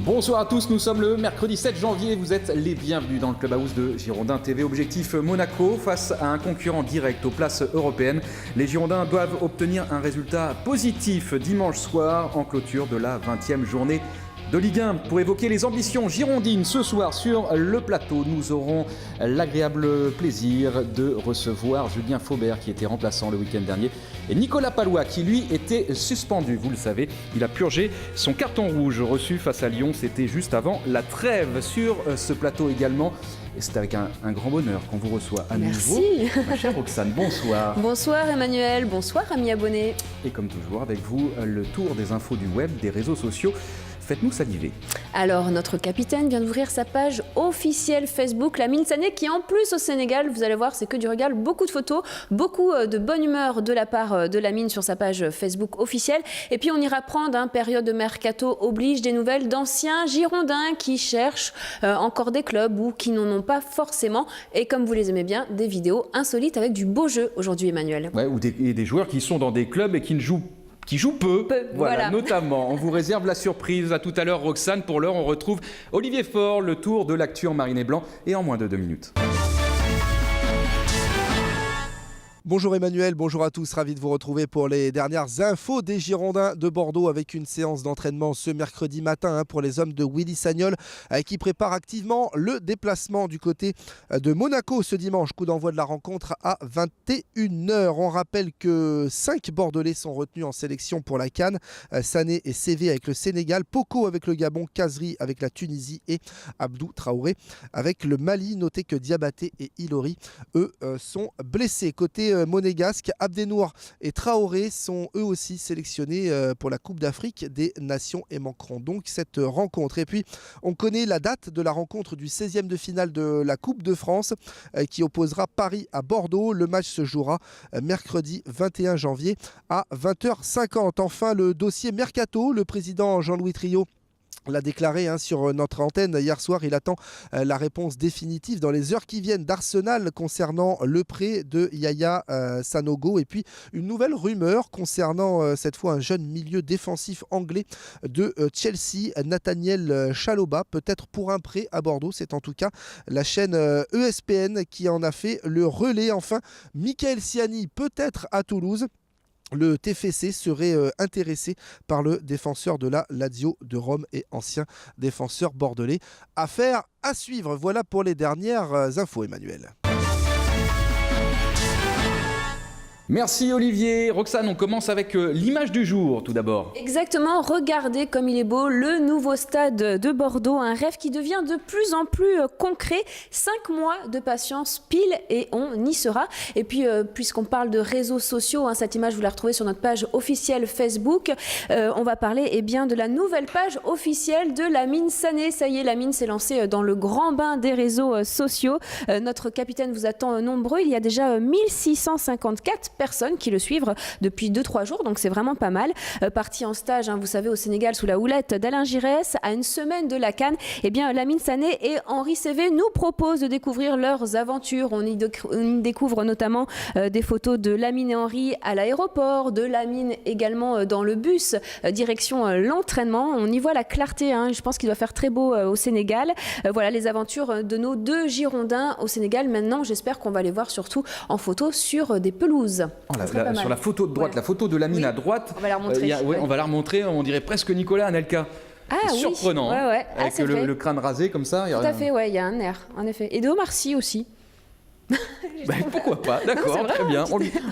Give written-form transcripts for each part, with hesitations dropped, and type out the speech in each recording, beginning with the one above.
Bonsoir à tous, nous sommes le mercredi 7 janvier, vous êtes les bienvenus dans le Clubhouse de Girondins TV. Objectif Monaco, face à un concurrent direct aux places européennes. Les Girondins doivent obtenir un résultat positif dimanche soir en clôture de la 20e journée de Ligue 1. Pour évoquer les ambitions girondines ce soir sur le plateau, nous aurons l'agréable plaisir de recevoir Julien Faubert qui était remplaçant le week-end dernier et Nicolas Palois qui lui était suspendu. Vous le savez, il a purgé son carton rouge reçu face à Lyon, c'était juste avant la trêve. Sur ce plateau également, et c'est avec un grand bonheur qu'on vous reçoit à nouveau. Ma chère Roxane, bonsoir. Bonsoir Emmanuel, bonsoir amis abonnés. Et comme toujours avec vous, le tour des infos du web, des réseaux sociaux. Faites-nous saliver. Alors, notre capitaine vient d'ouvrir sa page officielle Facebook, Lamine Sané, qui en plus au Sénégal, vous allez voir, c'est que du régal, beaucoup de photos, beaucoup de bonne humeur de la part de Lamine sur sa page Facebook officielle. Et puis, on ira prendre, période de mercato oblige, des nouvelles d'anciens Girondins qui cherchent encore des clubs ou qui n'en ont pas forcément. Et comme vous les aimez bien, des vidéos insolites avec du beau jeu aujourd'hui, Emmanuel. Ouais, ou des joueurs qui sont dans des clubs et qui jouent peu. Voilà, notamment. On vous réserve la surprise. À tout à l'heure, Roxane. Pour l'heure, on retrouve Olivier Faure, le tour de l'actu en marine et blanc, et en moins de 2 minutes. Bonjour Emmanuel, bonjour à tous, ravi de vous retrouver pour les dernières infos des Girondins de Bordeaux avec une séance d'entraînement ce mercredi matin pour les hommes de Willy Sagnol qui prépare activement le déplacement du côté de Monaco ce dimanche. Coup d'envoi de la rencontre à 21h. On rappelle que 5 Bordelais sont retenus en sélection pour la CAN. Sané et CV avec le Sénégal, Poko avec le Gabon, Kazri avec la Tunisie et Abdou Traoré avec le Mali. Notez que Diabaté et Ilori, eux, sont blessés. Côté monégasque, Abdenour et Traoré sont eux aussi sélectionnés pour la Coupe d'Afrique des Nations et manqueront donc cette rencontre. Et puis on connaît la date de la rencontre du 16e de finale de la Coupe de France qui opposera Paris à Bordeaux. Le match se jouera mercredi 21 janvier à 20h50. Enfin, le dossier Mercato, le président Jean-Louis Trio l'a déclaré sur notre antenne hier soir. Il attend la réponse définitive dans les heures qui viennent d'Arsenal concernant le prêt de Yaya Sanogo. Et puis une nouvelle rumeur concernant cette fois un jeune milieu défensif anglais de Chelsea, Nathaniel Chalobah, peut-être pour un prêt à Bordeaux. C'est en tout cas la chaîne ESPN qui en a fait le relais. Enfin, Michael Siani peut-être à Toulouse. Le TFC serait intéressé par le défenseur de la Lazio de Rome et ancien défenseur bordelais. Affaire à suivre. Voilà pour les dernières infos, Emmanuel. Merci Olivier. Roxane, on commence avec l'image du jour tout d'abord. Exactement, regardez comme il est beau, le nouveau stade de Bordeaux, un rêve qui devient de plus en plus concret. 5 mois de patience pile et on y sera. Et puis puisqu'on parle de réseaux sociaux, cette image vous la retrouvez sur notre page officielle Facebook, on va parler de la nouvelle page officielle de Lamine Sané. Ça y est, Lamine s'est lancé dans le grand bain des réseaux sociaux. Notre capitaine vous attend nombreux, il y a déjà 1654 personnes qui le suivent depuis 2-3 jours, donc c'est vraiment pas mal. Parti en stage, vous savez, au Sénégal sous la houlette d'Alain Giresse, à une semaine de la CAN, Lamine Sané et Henri CV nous proposent de découvrir leurs aventures. On y découvre notamment des photos de Lamine et Henri à l'aéroport, de Lamine également dans le bus, direction l'entraînement. On y voit la clarté, je pense qu'il doit faire très beau au Sénégal. Voilà les aventures de nos 2 Girondins au Sénégal. Maintenant, j'espère qu'on va les voir surtout en photo sur des pelouses. Sur la photo de droite, la photo de Lamine à droite, on va la remontrer. On va la remontrer, on dirait presque Nicolas Anelka. Surprenant, avec le crâne rasé comme ça. Tout à fait, il y a un air, en effet. Et de Omar Sy aussi. Pourquoi pas, d'accord, très bien.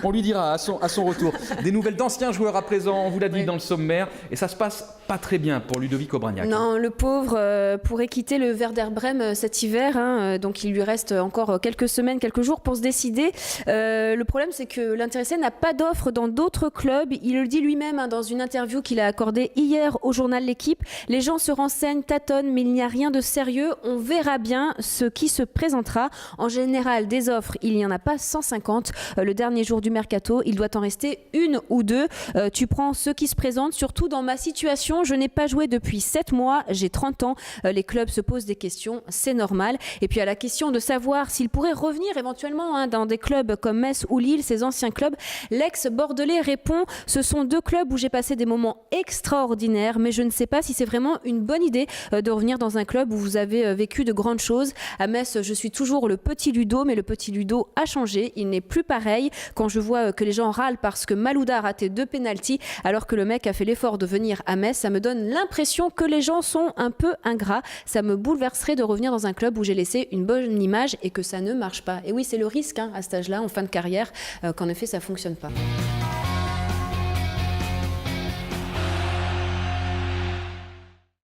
On lui dira à son retour. Des nouvelles d'anciens joueurs à présent, on vous l'a dit dans le sommaire, et ça se passe pas très bien pour Ludovic Obraniak. Non, le pauvre pourrait quitter le Werder Brême cet hiver, donc il lui reste encore quelques semaines, quelques jours pour se décider. Le problème, c'est que l'intéressé n'a pas d'offre dans d'autres clubs. Il le dit lui-même dans une interview qu'il a accordée hier au journal L'Équipe. Les gens se renseignent, tâtonnent, mais il n'y a rien de sérieux. On verra bien ce qui se présentera. En général, des des offres, il n'y en a pas 150. Le dernier jour du mercato, il doit en rester une ou deux. Tu prends ceux qui se présentent, surtout dans ma situation. Je n'ai pas joué depuis 7 mois, j'ai 30 ans. Les clubs se posent des questions, c'est normal. Et puis à la question de savoir s'il pourrait revenir éventuellement dans des clubs comme Metz ou Lille, ces anciens clubs, l'ex-bordelais répond « Ce sont 2 clubs où j'ai passé des moments extraordinaires, mais je ne sais pas si c'est vraiment une bonne idée de revenir dans un club où vous avez vécu de grandes choses. À Metz, je suis toujours le petit Ludo, mais le petit Ludo a changé, il n'est plus pareil. Quand je vois que les gens râlent parce que Malouda a raté 2 pénaltys alors que le mec a fait l'effort de venir à Metz, ça me donne l'impression que les gens sont un peu ingrats. Ça me bouleverserait de revenir dans un club où j'ai laissé une bonne image et que ça ne marche pas. Et oui, c'est le risque à cet âge-là, en fin de carrière, qu'en effet ça ne fonctionne pas.